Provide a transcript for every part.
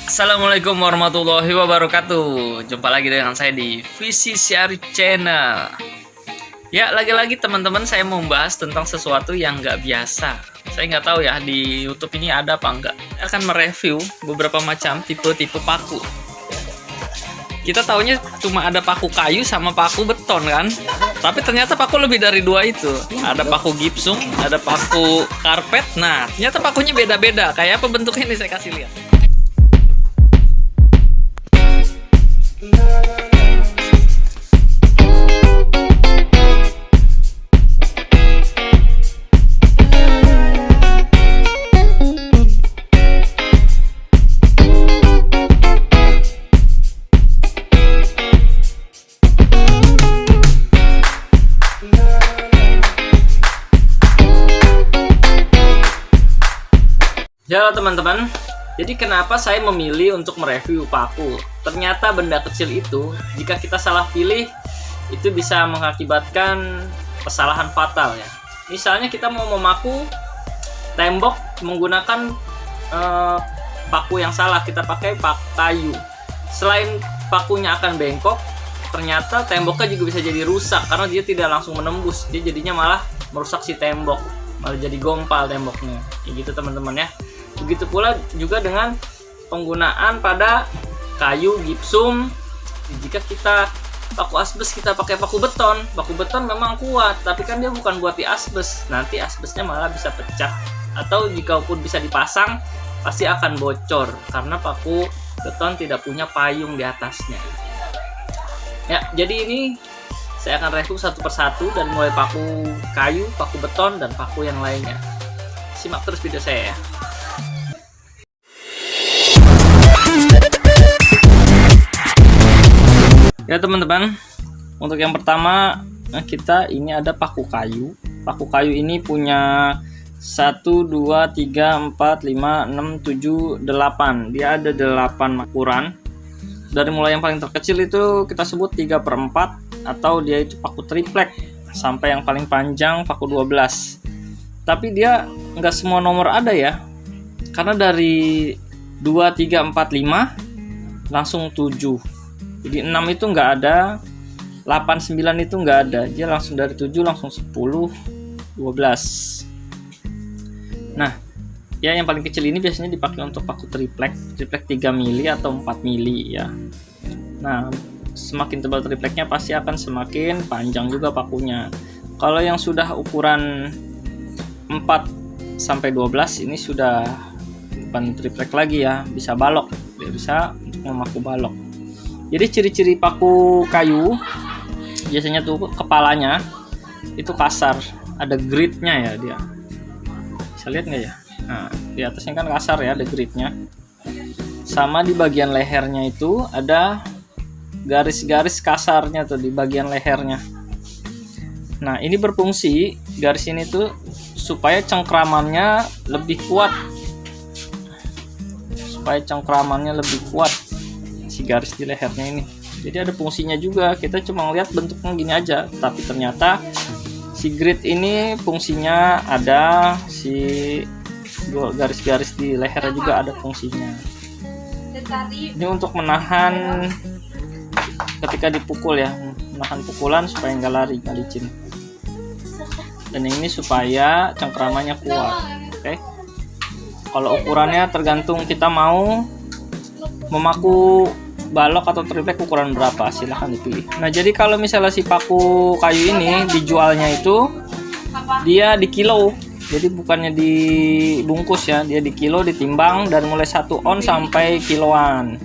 Assalamualaikum warahmatullahi wabarakatuh. Jumpa lagi dengan saya di Visi Syarif Channel. Ya, lagi-lagi teman-teman saya mau membahas tentang sesuatu yang nggak biasa. Saya nggak tahu ya di YouTube ini ada apa nggak. Saya akan mereview beberapa macam tipe-tipe paku. Kita taunya cuma ada paku kayu sama paku beton kan. Tapi ternyata paku lebih dari dua itu. Ada paku gipsum, ada paku karpet. Nah, ternyata pakunya beda-beda. Kayak apa bentuknya ini saya kasih lihat. Ya teman-teman, jadi kenapa saya memilih untuk mereview paku? Ternyata benda kecil itu, jika kita salah pilih, itu bisa mengakibatkan kesalahan fatal ya. Misalnya kita mau memaku tembok menggunakan paku yang salah, kita pakai paku kayu. Selain pakunya akan bengkok, ternyata temboknya juga bisa jadi rusak karena dia tidak langsung menembus. Dia jadinya malah merusak si tembok, malah jadi gompal temboknya. Kayak gitu teman-teman ya. Begitu pula juga dengan penggunaan pada kayu gipsum. Jika kita paku asbes kita pakai paku beton memang kuat, tapi kan dia bukan buat di asbes. Nanti asbesnya malah bisa pecah, atau jika pun bisa dipasang pasti akan bocor karena paku beton tidak punya payung di atasnya. Ya, jadi ini saya akan review satu persatu dan mulai paku kayu, paku beton, dan paku yang lainnya. Simak terus video saya ya. Ya teman-teman, untuk yang pertama ini ada paku kayu. Paku kayu ini punya 1, 2, 3, 4, 5, 6, 7, 8. Dia ada 8 ukuran. Dari mulai yang paling terkecil itu kita sebut 3/4 atau dia itu paku triplek, sampai yang paling panjang paku 12. Tapi dia nggak semua nomor ada ya, karena dari 2, 3, 4, 5 langsung 7. Jadi 6 itu nggak ada, 8, 9 itu nggak ada. Dia langsung dari 7 langsung 10, 12. Nah, ya yang paling kecil ini biasanya dipakai untuk paku triplek 3 mili atau 4 mili ya. Nah, semakin tebal tripleknya pasti akan semakin panjang juga pakunya. Kalau yang sudah ukuran 4 sampai 12 ini sudah bukan triplek lagi ya, bisa balok. Dia bisa untuk memaku balok. Jadi ciri-ciri paku kayu biasanya tuh kepalanya itu kasar, ada gritnya ya dia. Bisa lihat nggak ya? Nah, di atasnya kan kasar ya, ada gritnya. Sama di bagian lehernya itu ada garis-garis kasarnya tuh di bagian lehernya. Nah, ini berfungsi garis ini tuh supaya cengkramannya lebih kuat. Si garis di lehernya ini. Jadi ada fungsinya juga. Kita cuma lihat bentuknya gini aja, tapi ternyata si grit ini fungsinya ada, si garis-garis di lehernya juga ada fungsinya. Ini untuk menahan ketika dipukul ya, menahan pukulan supaya nggak lari, nggak licin. Dan ini supaya cengkramannya kuat. Oke. Kalau ukurannya tergantung kita mau memaku balok atau triplek ukuran berapa, silahkan dipilih. Nah, jadi kalau misalnya si paku kayu ini dijualnya itu dia di kilo, jadi bukannya dibungkus ya, dia di kilo, ditimbang dari mulai 1 on sampai kiloan.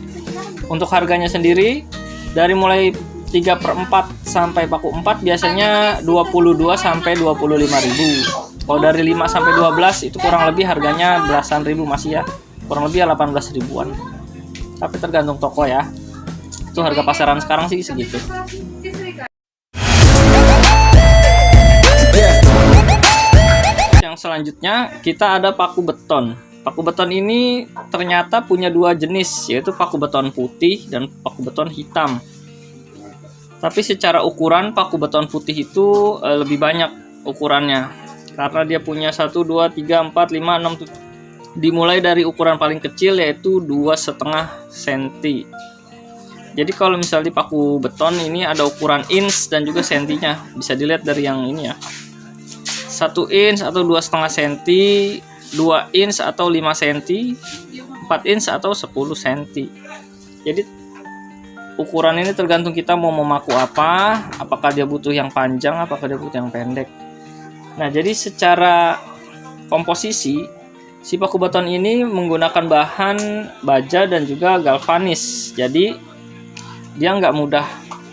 Untuk harganya sendiri dari mulai 3/4 sampai paku 4 biasanya 22 sampai 25.000. Kalau dari 5 sampai 12 itu kurang lebih harganya belasan ribu masih ya, kurang lebih 18 ribuan. Tapi tergantung toko ya. Itu harga pasaran sekarang sih segitu. Yang selanjutnya kita ada paku beton. Paku beton ini ternyata punya dua jenis, yaitu paku beton putih dan paku beton hitam. Tapi secara ukuran paku beton putih itu lebih banyak ukurannya, karena dia punya 1, 2, 3, 4, 5, 6, dimulai dari ukuran paling kecil yaitu 2,5 cm. Jadi kalau misalnya di paku beton ini ada ukuran inch dan juga sentinya, bisa dilihat dari yang ini ya. 1 inch atau 2,5 cm, 2 inch atau 5 cm, 4 inch atau 10 cm. Jadi ukuran ini tergantung kita mau memaku apa, apakah dia butuh yang panjang, apakah dia butuh yang pendek. Nah, jadi secara komposisi, si paku beton ini menggunakan bahan baja dan juga galvanis. Jadi dia nggak mudah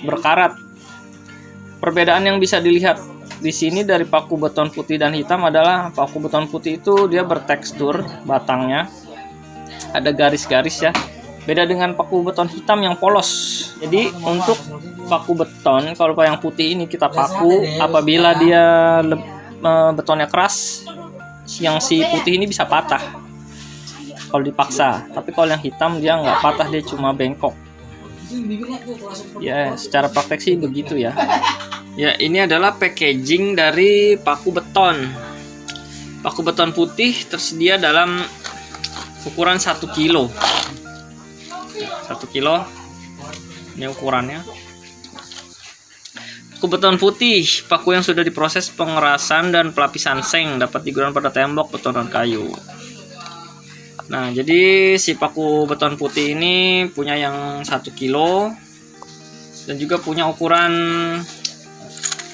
berkarat. Perbedaan yang bisa dilihat di sini dari paku beton putih dan hitam adalah paku beton putih itu dia bertekstur batangnya, ada garis-garis ya. Beda dengan paku beton hitam yang polos. Jadi untuk paku beton, kalau yang putih ini kita paku, apabila dia betonnya keras, yang si putih ini bisa patah kalau dipaksa. Tapi kalau yang hitam dia nggak patah, dia cuma bengkok. Ya, secara praktek sih begitu ya. Ya, ini adalah packaging dari paku beton. Paku beton putih tersedia dalam ukuran 1 kilo. 1 kilo. Ini ukurannya. Paku beton putih, paku yang sudah diproses pengerasan dan pelapisan seng, dapat digunakan pada tembok, beton dan kayu. Nah, jadi si paku beton putih ini punya yang 1 kilo dan juga punya ukuran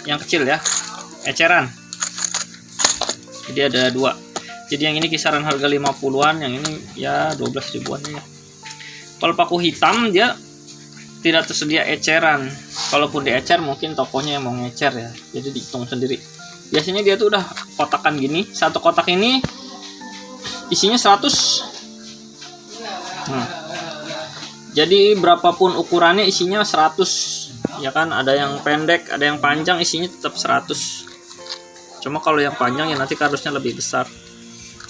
yang kecil ya, eceran. Jadi ada 2. Jadi yang ini kisaran harga 50-an, yang ini ya 12 ribuan ya. Kalau paku hitam dia tidak tersedia eceran. Kalaupun diecer mungkin tokonya yang mau ngecer ya. Jadi dihitung sendiri. Biasanya dia tuh udah kotakan gini. Satu kotak ini isinya 100. Nah, jadi berapapun ukurannya isinya 100. Ya kan, ada yang pendek, ada yang panjang, isinya tetap 100. Cuma kalau yang panjang ya nanti kardusnya lebih besar.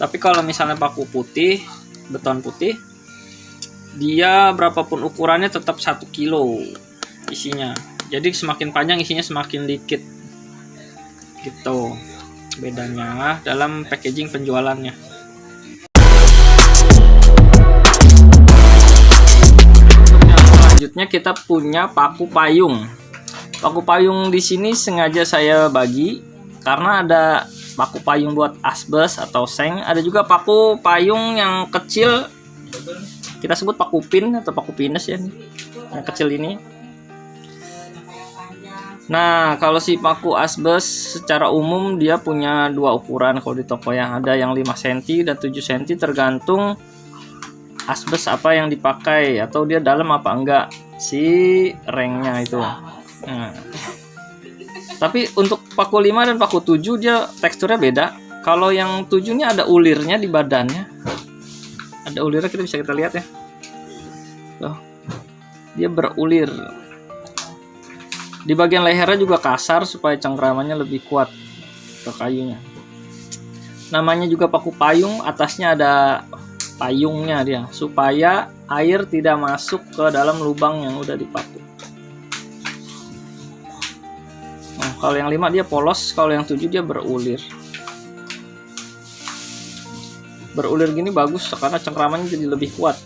Tapi kalau misalnya paku putih, beton putih, dia berapapun ukurannya tetap 1 kilo isinya. Jadi semakin panjang isinya semakin dikit. Gitu bedanya dalam packaging penjualannya. Selanjutnya kita punya paku payung. Paku payung di sini sengaja saya bagi karena ada paku payung buat asbes atau seng, ada juga paku payung yang kecil. Kita sebut paku pin atau paku pinus ya, yang kecil ini. Nah, kalau si paku asbes secara umum dia punya 2 ukuran kalau di toko ya. Ada yang 5 cm dan 7 cm tergantung asbes apa yang dipakai atau dia dalam apa enggak si rengnya itu. Nah, tapi untuk paku 5 dan paku 7 dia teksturnya beda. Kalau yang 7 ini ada ulirnya di badannya. Ada ulirnya, kita lihat ya. Tuh. Dia berulir. Di bagian lehernya juga kasar supaya cengkramannya lebih kuat ke kayunya. Namanya juga paku payung, atasnya ada payungnya dia supaya air tidak masuk ke dalam lubang yang udah dipaku. Nah, kalau yang 5 dia polos, kalau yang 7 dia berulir. Berulir gini bagus karena cengkramannya jadi lebih kuat.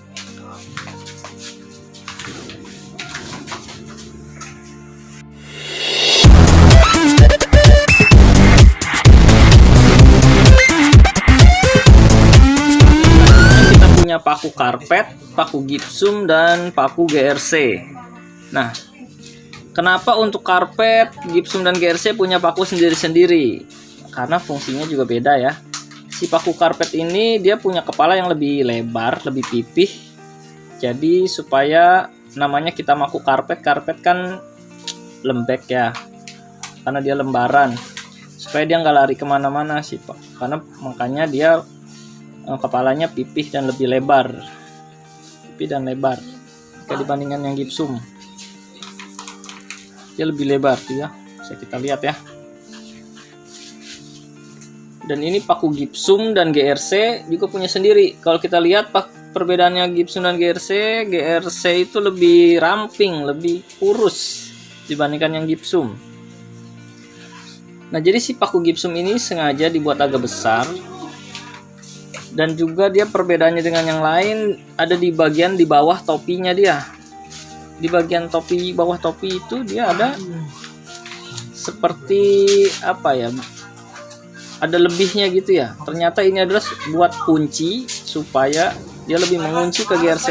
Kita punya paku karpet, paku gipsum, dan paku GRC. Nah, kenapa untuk karpet, gipsum, dan GRC punya paku sendiri-sendiri? Karena fungsinya juga beda ya. Si paku karpet ini dia punya kepala yang lebih lebar, lebih pipih. Jadi supaya namanya kita maku karpet, karpet kan lembek ya, karena dia lembaran. Supaya dia nggak lari kemana-mana sih Pak. Karena makanya dia kepalanya pipih dan lebih lebar, pipih dan lebar. Jika dibandingkan yang gipsum, dia lebih lebar tuh ya. Bisa kita lihat ya. Dan ini paku gipsum dan GRC juga punya sendiri. Kalau kita lihat perbedaannya gipsum dan GRC, GRC itu lebih ramping, lebih kurus dibandingkan yang gipsum. Nah, jadi si paku gipsum ini sengaja dibuat agak besar Dan juga dia perbedaannya dengan yang lain ada di bagian di bawah topinya dia. Di bagian topi, bawah topi itu dia ada seperti apa ya? Ada lebihnya gitu ya. Ternyata ini adalah buat kunci supaya dia lebih mengunci ke GRC.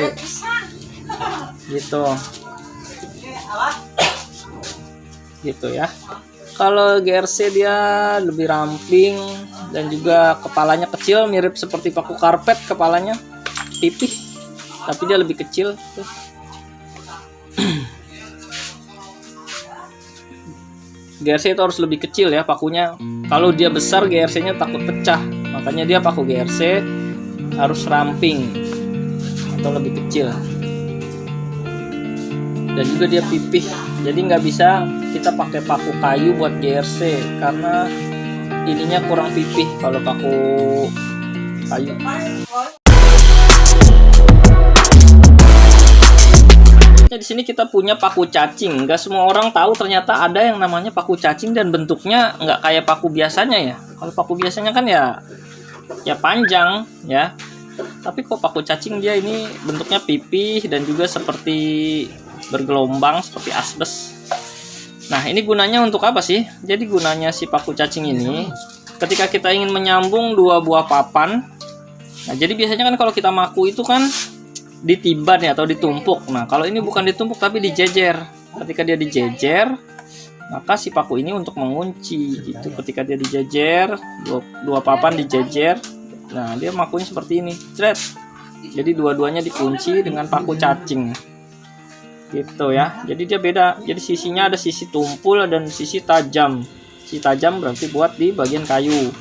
Gitu. Gitu ya. Kalau GRC dia lebih ramping dan juga kepalanya kecil, mirip seperti paku karpet, kepalanya pipih tapi dia lebih kecil tuh. GRC itu harus lebih kecil ya pakunya. Kalau dia besar GRC-nya takut pecah, makanya dia paku GRC harus ramping atau lebih kecil. Dan juga dia pipih, jadi nggak bisa kita pakai paku kayu buat GRC karena ininya kurang pipih kalau paku kayu. Di sini kita punya paku cacing. Nggak semua orang tahu ternyata ada yang namanya paku cacing dan bentuknya nggak kayak paku biasanya ya. Kalau paku biasanya kan ya panjang ya. Tapi kok paku cacing dia ini bentuknya pipih dan juga seperti bergelombang seperti asbes. Nah, ini gunanya untuk apa sih? Jadi gunanya si paku cacing ini ketika kita ingin menyambung dua buah papan. Nah, jadi biasanya kan kalau kita maku itu kan ditiban ya atau ditumpuk. Nah, kalau ini bukan ditumpuk tapi dijejer. Ketika dia dijejer, maka si paku ini untuk mengunci gitu. Ketika dia dijejer, dua papan dijejer. Nah, dia makunya seperti ini. Jret. Jadi dua-duanya dikunci dengan paku cacing. Gitu ya. Jadi dia beda. Jadi sisinya ada sisi tumpul dan sisi tajam. Sisi tajam berarti buat di bagian kayu.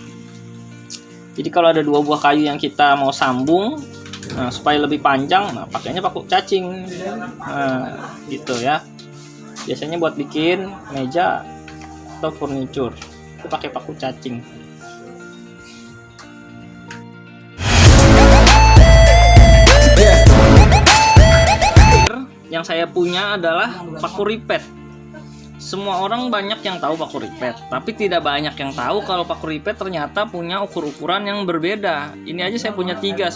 Jadi kalau ada dua buah kayu yang kita mau sambung, nah supaya lebih panjang, nah pakainya paku cacing. Nah, gitu ya. Biasanya buat bikin meja atau furniture itu pakai paku cacing. Yang saya punya adalah paku ripet. Semua orang banyak yang tahu paku ripet, tapi tidak banyak yang tahu kalau paku ripet ternyata punya ukur-ukuran yang berbeda. Ini aja saya punya 3,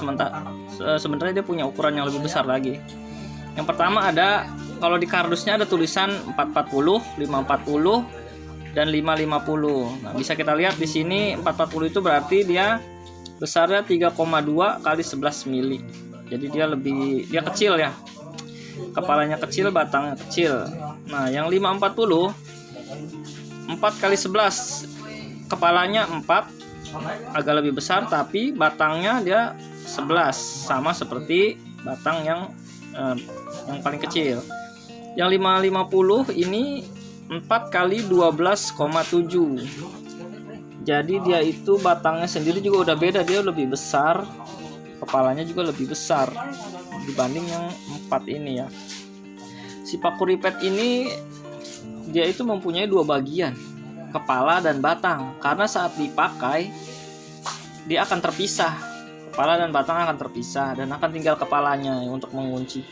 sebenarnya dia punya ukuran yang lebih besar lagi. Yang pertama ada, kalau di kardusnya ada tulisan 440, 540, dan 550. Nah, bisa kita lihat di sini 440 itu berarti dia besarnya 3,2 kali 11 mili. Jadi dia kecil ya. Kepalanya kecil, batangnya kecil. Nah, yang 540 4 kali 11, kepalanya 4, agak lebih besar tapi batangnya dia 11, sama seperti batang yang paling kecil. Yang 550 ini 4 kali 12,7. Jadi dia itu batangnya sendiri juga udah beda, dia lebih besar, kepalanya juga lebih besar dibanding yang 4 ini ya. Si paku ripet ini dia itu mempunyai 2 bagian, kepala dan batang, karena saat dipakai dia akan terpisah, kepala dan batang akan terpisah dan akan tinggal kepalanya untuk mengunci.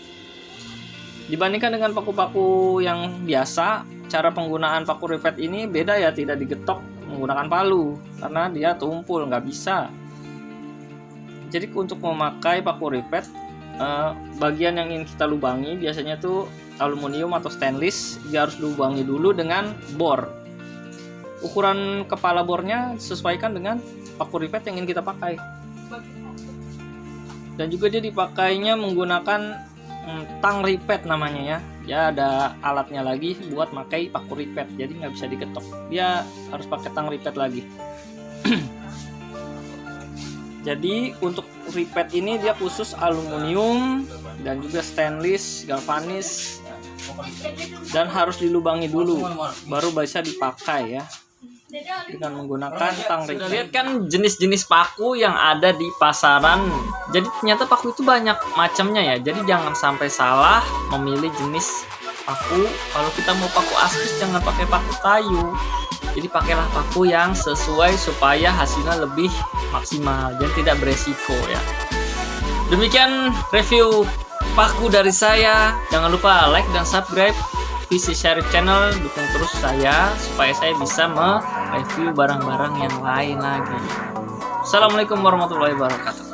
Dibandingkan dengan paku-paku yang biasa, cara penggunaan paku ripet ini beda ya, tidak digetok menggunakan palu karena dia tumpul, nggak bisa. Jadi untuk memakai paku ripet, bagian yang ingin kita lubangi biasanya tuh aluminium atau stainless, dia harus lubangi dulu dengan bor. Ukuran kepala bornya sesuaikan dengan paku ripet yang ingin kita pakai. Dan juga dia dipakainya menggunakan tang ripet namanya ya. Ya ada alatnya lagi buat pakai paku ripet, jadi nggak bisa digetok. Dia harus pakai tang ripet lagi. Jadi untuk ripet ini dia khusus aluminium dan juga stainless, galvanis, dan harus dilubangi dulu baru bisa dipakai ya, dengan menggunakan tang ripet. Lihat kan jenis-jenis paku yang ada di pasaran. Jadi ternyata paku itu banyak macamnya ya. Jadi jangan sampai salah memilih jenis paku. Kalau kita mau paku asbes jangan pakai paku kayu. Jadi pakailah paku yang sesuai supaya hasilnya lebih maksimal dan tidak beresiko ya. Demikian review paku dari saya. Jangan lupa like dan subscribe VC Share Channel, dukung terus saya supaya saya bisa mereview barang-barang yang lain lagi. Assalamualaikum warahmatullahi wabarakatuh.